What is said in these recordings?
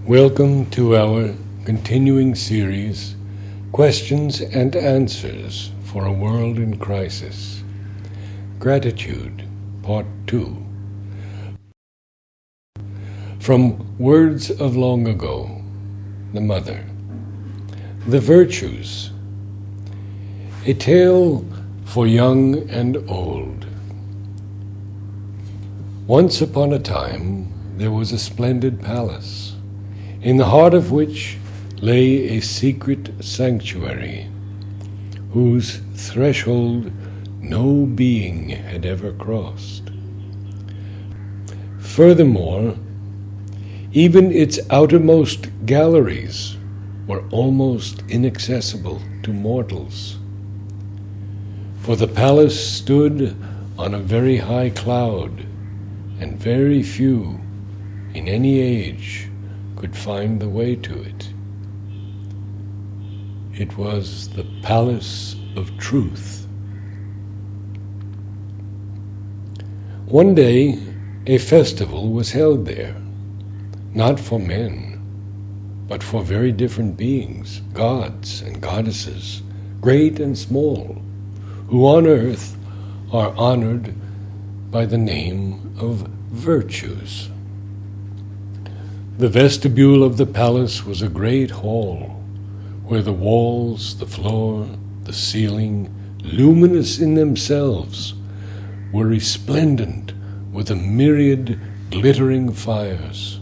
Welcome to our continuing series, Questions and Answers for a World in Crisis. Gratitude, Part 2. From Words of Long Ago, the Mother. The Virtues. A tale for young and old. Once upon a time, there was a splendid palace, in the heart of which lay a secret sanctuary, whose threshold no being had ever crossed. Furthermore, even its outermost galleries were almost inaccessible to mortals, for the palace stood on a very high cloud, and very few in any age could find the way to it. It was the Palace of Truth. One day, a festival was held there, not for men, but for very different beings, gods and goddesses, great and small, who on earth are honored by the name of virtues. The vestibule of the palace was a great hall, where the walls, the floor, the ceiling, luminous in themselves, were resplendent with a myriad glittering fires.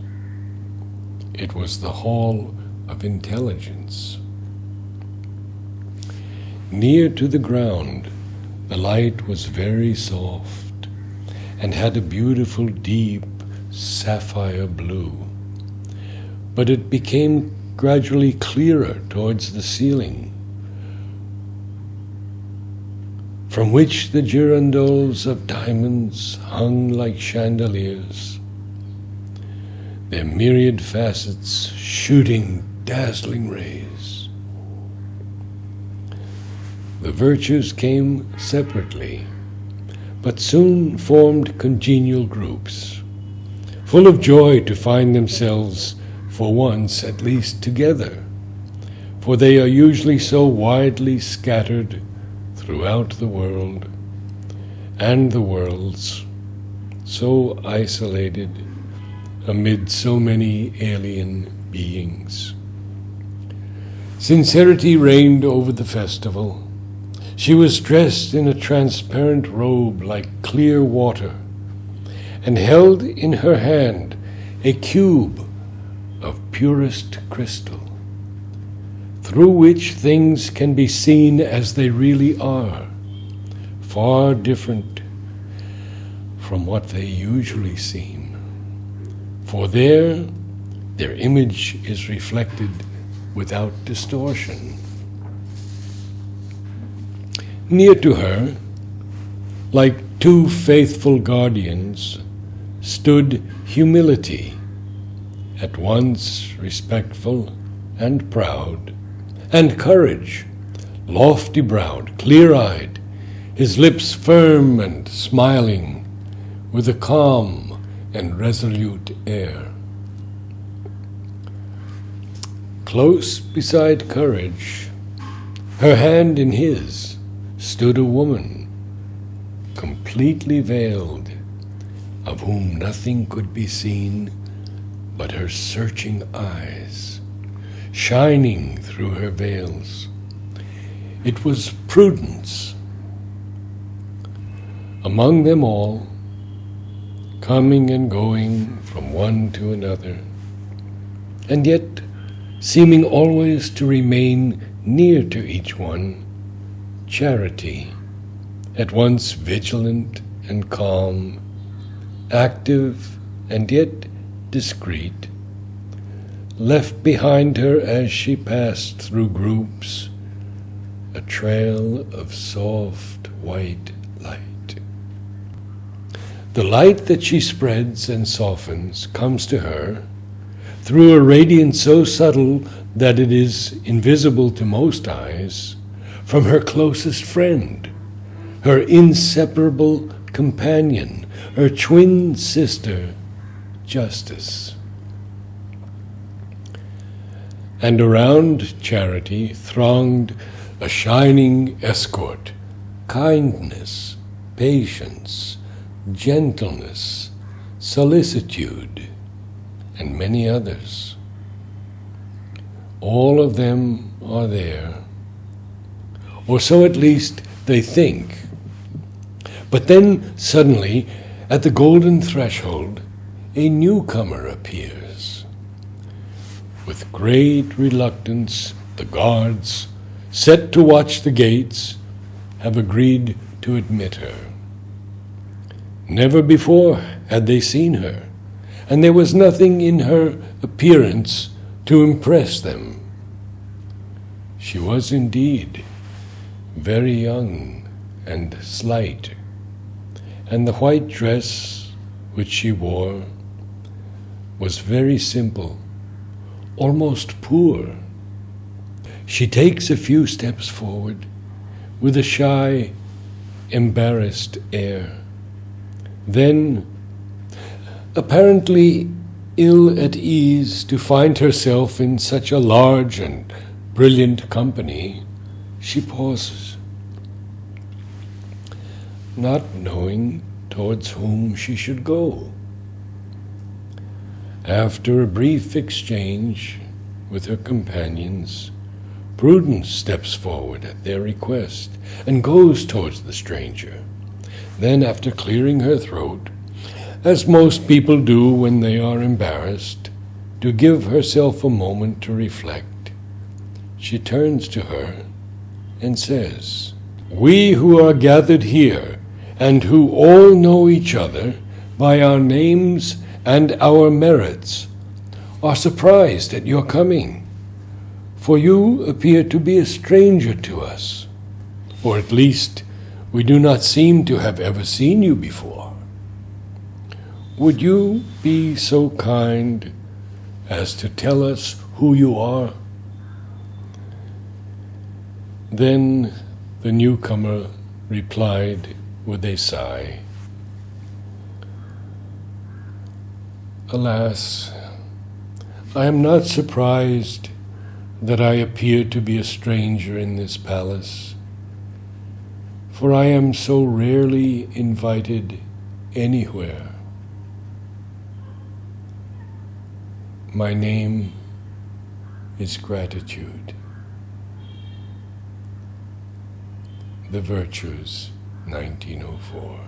It was the hall of intelligence. Near to the ground, the light was very soft, and had a beautiful deep sapphire blue. But it became gradually clearer towards the ceiling, from which the girandoles of diamonds hung like chandeliers, their myriad facets shooting dazzling rays. The virtues came separately, but soon formed congenial groups, full of joy to find themselves for once at least together, for they are usually so widely scattered throughout the world, and the worlds so isolated amid so many alien beings. Sincerity reigned over the festival. She was dressed in a transparent robe like clear water, and held in her hand a cube of purest crystal, through which things can be seen as they really are, far different from what they usually seem. For there, their image is reflected without distortion. Near to her, like two faithful guardians, stood humility, at once respectful and proud, and courage, lofty-browed, clear-eyed, his lips firm and smiling, with a calm and resolute air. Close beside Courage, her hand in his, stood a woman, completely veiled, of whom nothing could be seen but her searching eyes, shining through her veils. It was Prudence. Among them all, coming and going from one to another, and yet seeming always to remain near to each one, Charity, at once vigilant and calm, active and yet discreet, left behind her as she passed through groups a trail of soft white light. The light that she spreads and softens comes to her through a radiance so subtle that it is invisible to most eyes, from her closest friend, her inseparable companion, her twin sister, Justice. and around Charity thronged a shining escort, kindness, patience, gentleness, solicitude, and many others. All of them are there, or so at least they think. But then suddenly, at the golden threshold, a newcomer appears. With great reluctance, the guards, set to watch the gates, have agreed to admit her. Never before had they seen her, and there was nothing in her appearance to impress them. She was indeed very young and slight, and the white dress which she wore was very simple, almost poor. She takes a few steps forward with a shy, embarrassed air. Then, apparently ill at ease to find herself in such a large and brilliant company, she pauses, not knowing towards whom she should go. After a brief exchange with her companions, Prudence steps forward at their request and goes towards the stranger. Then, after clearing her throat, as most people do when they are embarrassed, to give herself a moment to reflect, she turns to her and says, "We who are gathered here, and who all know each other by our names and our merits, are surprised at your coming, for you appear to be a stranger to us, or at least we do not seem to have ever seen you before. Would you be so kind as to tell us who you are?" Then the newcomer replied with a sigh, "Alas, I am not surprised that I appear to be a stranger in this palace, for I am so rarely invited anywhere. My name is Gratitude." The Virtues, 1904.